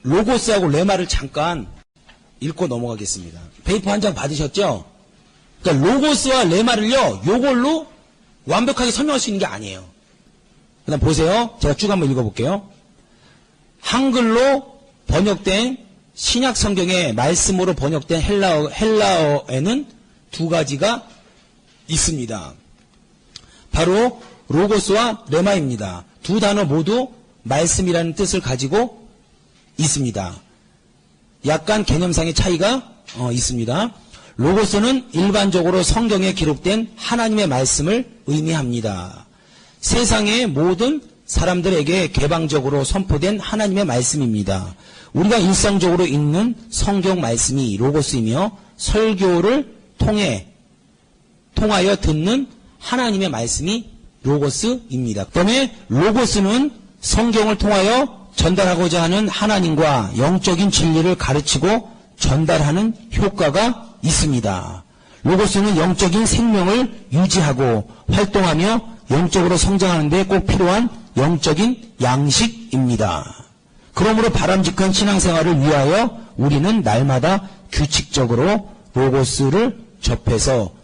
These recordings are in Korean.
로고스하고 레마를 잠깐 읽고 넘어가겠습니다. 페이퍼 한 장 받으셨죠? 그러니까 로고스와 레마를요, 요걸로 완벽하게 설명할 수 있는 게 아니에요. 그 다음 보세요. 제가 쭉 한번 읽어볼게요. 한글로 번역된 신약 성경의 말씀으로 번역된 헬라어에는 두 가지가 있습니다. 바로 로고스와 레마입니다. 두 단어 모두 말씀이라는 뜻을 가지고 있습니다. 약간 개념상의 차이가 있습니다. 로고스는 일반적으로 성경에 기록된 하나님의 말씀을 의미합니다. 세상의 모든 사람들에게 개방적으로 선포된 하나님의 말씀입니다. 우리가 일상적으로 읽는 성경 말씀이 로고스이며 설교를 통하여 듣는 하나님의 말씀이 로고스입니다. 그다음에 로고스는 성경을 통하여 전달하고자 하는 하나님과 영적인 진리를 가르치고 전달하는 효과가 있습니다. 로고스는 영적인 생명을 유지하고 활동하며 영적으로 성장하는 데 꼭 필요한 영적인 양식입니다. 그러므로 바람직한 신앙생활을 위하여 우리는 날마다 규칙적으로 로고스를 접해서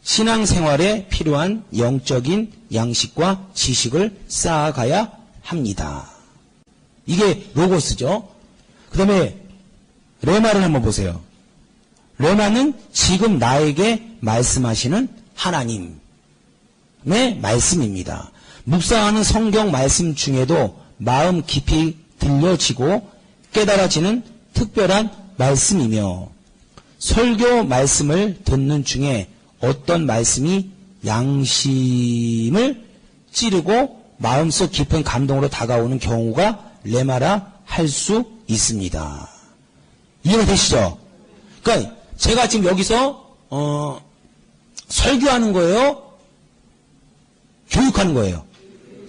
신앙생활에 필요한 영적인 양식과 지식을 쌓아가야 합니다. 이게 로고스죠. 그 다음에 레마를 한번 보세요. 레마는 지금 나에게 말씀하시는 하나님의 말씀입니다. 묵상하는 성경 말씀 중에도 마음 깊이 들려지고 깨달아지는 특별한 말씀이며 설교 말씀을 듣는 중에 어떤 말씀이 양심을 찌르고 마음속 깊은 감동으로 다가오는 경우가 레마라 할 수 있습니다. 이해가 되시죠? 그러니까 제가 지금 여기서 설교하는 거예요? 교육하는 거예요?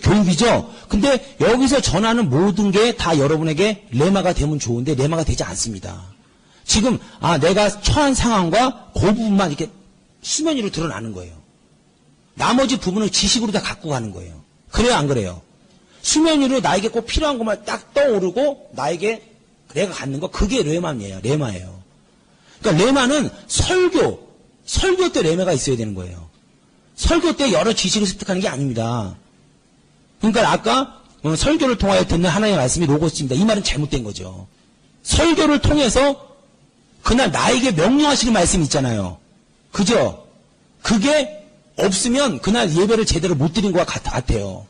교육이죠? 근데 여기서 전하는 모든 게 다 여러분에게 레마가 되면 좋은데 레마가 되지 않습니다. 지금 내가 처한 상황과 그 부분만 이렇게 수면 위로 드러나는 거예요. 나머지 부분은 지식으로 다 갖고 가는 거예요. 그래요, 안 그래요? 수면 위로 나에게 꼭 필요한 것만 딱 떠오르고 나에게 내가 갖는 거, 그게 레마예요. 그러니까 레마는 설교 때 레마가 있어야 되는 거예요. 설교 때 여러 지식을 습득하는 게 아닙니다. 그러니까 아까 설교를 통하여 듣는 하나님의 말씀이 로고스입니다. 이 말은 잘못된 거죠. 설교를 통해서 그날 나에게 명령하시는 말씀이 있잖아요. 그죠? 그게 없으면 그날 예배를 제대로 못 드린 것 같아요.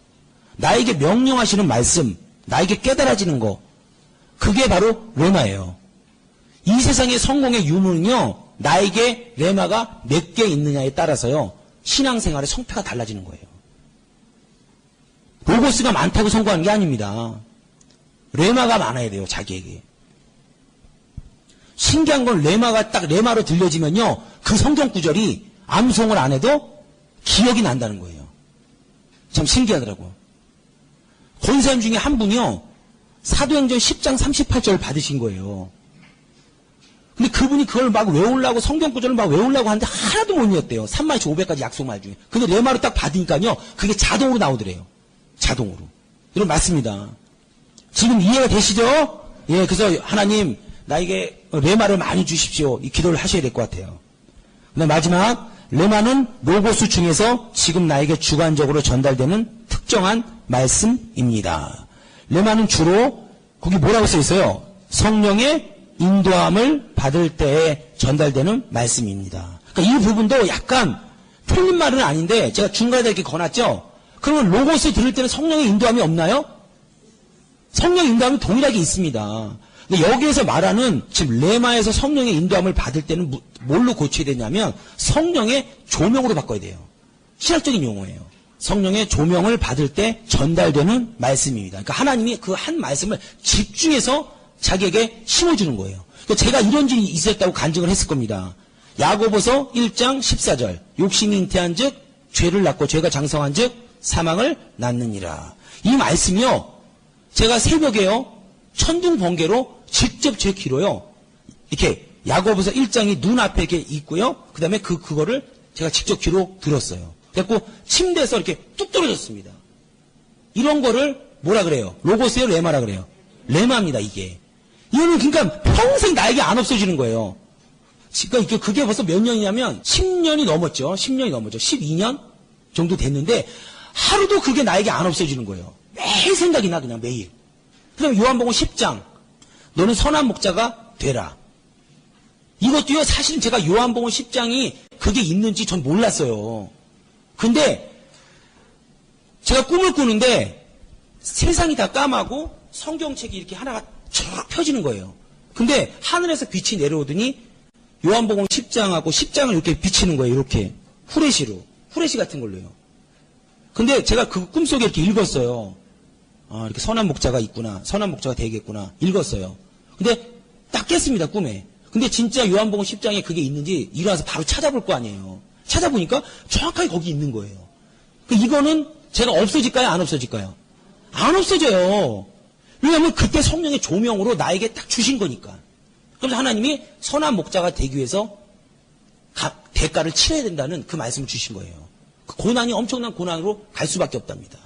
나에게 명령하시는 말씀, 나에게 깨달아지는 거, 그게 바로 레마예요. 이 세상의 성공의 유무는요, 나에게 레마가 몇 개 있느냐에 따라서요, 신앙생활의 성패가 달라지는 거예요. 로고스가 많다고 성공하는 게 아닙니다. 레마가 많아야 돼요, 자기에게. 신기한 건 레마가 딱 레마로 들려지면요, 그 성경 구절이 암송을 안 해도 기억이 난다는 거예요. 참 신기하더라고요. 권사님 중에 한 분이요, 사도행전 10장 38절을 받으신 거예요. 근데 그분이 그걸 막 외우려고, 성경 구절을 막 외우려고 하는데 하나도 못 외웠대요. 30,500가지 약속말 중에. 근데 레마로 딱 받으니까요, 그게 자동으로 나오더래요. 자동으로. 이런 맞습니다. 지금 이해가 되시죠? 예, 그래서 하나님, 나에게 레마를 많이 주십시오. 이 기도를 하셔야 될 것 같아요. 근데 마지막, 레마는 로고스 중에서 지금 나에게 주관적으로 전달되는 특정한 말씀입니다. 레마는 주로 거기 뭐라고 써 있어요? 성령의 인도함을 받을 때에 전달되는 말씀입니다. 그러니까 이 부분도 약간 틀린 말은 아닌데 제가 중간에 이렇게 거놨죠? 그러면 로고스 들을 때는 성령의 인도함이 없나요? 성령의 인도함이 동일하게 있습니다. 근데 여기에서 말하는 지금 레마에서 성령의 인도함을 받을 때는 뭘로 고쳐야 되냐면 성령의 조명으로 바꿔야 돼요. 신학적인 용어예요. 성령의 조명을 받을 때 전달되는 말씀입니다. 그러니까 하나님이 그 한 말씀을 집중해서 자기에게 심어주는 거예요. 그러니까 제가 이런 일이 있었다고 간증을 했을 겁니다. 야고보서 1장 14절 욕심이 잉태한 즉 죄를 낳고 죄가 장성한 즉 사망을 낳느니라. 이 말씀이요, 제가 새벽에요 천둥 번개로 직접 제 귀로요 이렇게 야고보서 1장이 눈앞에 이렇게 있고요, 그 다음에 그거를 제가 직접 귀로 들었어요. 그래갖고 침대에서 이렇게 뚝 떨어졌습니다. 이런 거를 뭐라 그래요? 로고스예요, 레마라 그래요? 레마입니다. 이게 이거는 그러니까 평생 나에게 안 없어지는 거예요. 그러니까 그게 벌써 몇 년이냐면 10년이 넘었죠. 10년이 넘었죠. 12년 정도 됐는데 하루도 그게 나에게 안 없어지는 거예요. 매일 생각이 나 그냥 매일. 그다음에 요한복음 10장 너는 선한 목자가 되라. 이것도요 사실은 제가 요한복음 10장이 그게 있는지 전 몰랐어요. 근데 제가 꿈을 꾸는데 세상이 다 까마고 성경책이 이렇게 하나가 쫙 펴지는 거예요. 근데 하늘에서 빛이 내려오더니 요한복음 10장하고 10장을 이렇게 비치는 거예요. 이렇게 후레쉬 같은 걸로요. 근데 제가 그 꿈속에 이렇게 읽었어요. 아, 이렇게 선한 목자가 있구나. 선한 목자가 되겠구나. 읽었어요. 근데 딱 깼습니다. 꿈에. 근데 진짜 요한복음 10장에 그게 있는지 일어나서 바로 찾아볼 거 아니에요. 찾아보니까 정확하게 거기 있는 거예요. 이거는 제가 없어질까요? 안 없어질까요? 안 없어져요. 왜냐하면 그때 성령의 조명으로 나에게 딱 주신 거니까. 그래서 하나님이 선한 목자가 되기 위해서 대가를 치러야 된다는 그 말씀을 주신 거예요. 그 고난이 엄청난 고난으로 갈 수밖에 없답니다.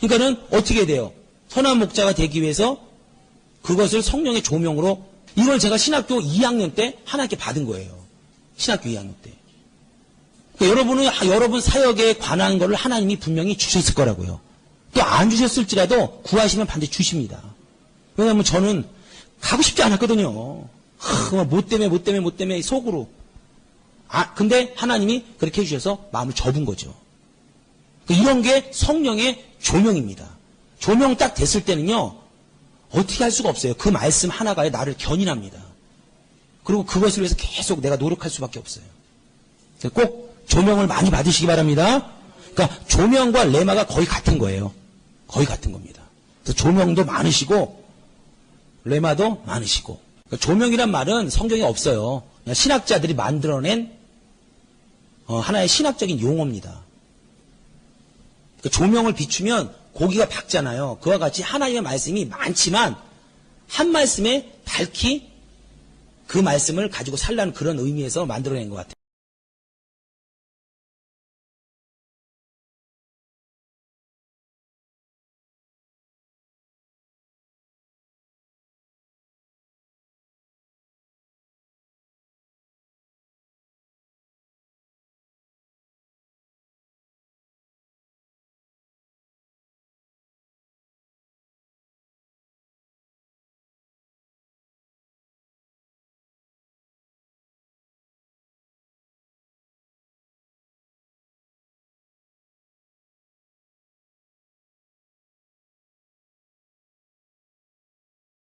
그러니까는 어떻게 돼요? 선한 목자가 되기 위해서 그것을 성령의 조명으로 이걸 제가 신학교 2학년 때 하나님께 받은 거예요. 신학교 2학년 때. 그러니까 여러분 사역에 관한 것을 하나님이 분명히 주셨을 거라고요. 또 안 주셨을지라도 구하시면 반드시 주십니다. 왜냐하면 저는 가고 싶지 않았거든요. 뭐 때문에 속으로. 근데 하나님이 그렇게 해주셔서 마음을 접은 거죠. 이런 게 성령의 조명입니다. 조명 딱 됐을 때는요, 어떻게 할 수가 없어요. 그 말씀 하나가 나를 견인합니다. 그리고 그것을 위해서 계속 내가 노력할 수밖에 없어요. 꼭 조명을 많이 받으시기 바랍니다. 그러니까 조명과 레마가 거의 같은 거예요. 거의 같은 겁니다. 그래서 조명도 많으시고 레마도 많으시고. 그러니까 조명이란 말은 성경에 없어요. 그냥 신학자들이 만들어낸 하나의 신학적인 용어입니다. 그러니까 조명을 비추면 고기가 밝잖아요. 그와 같이 하나님의 말씀이 많지만 한 말씀에 밝히 그 말씀을 가지고 살라는 그런 의미에서 만들어낸 것 같아요.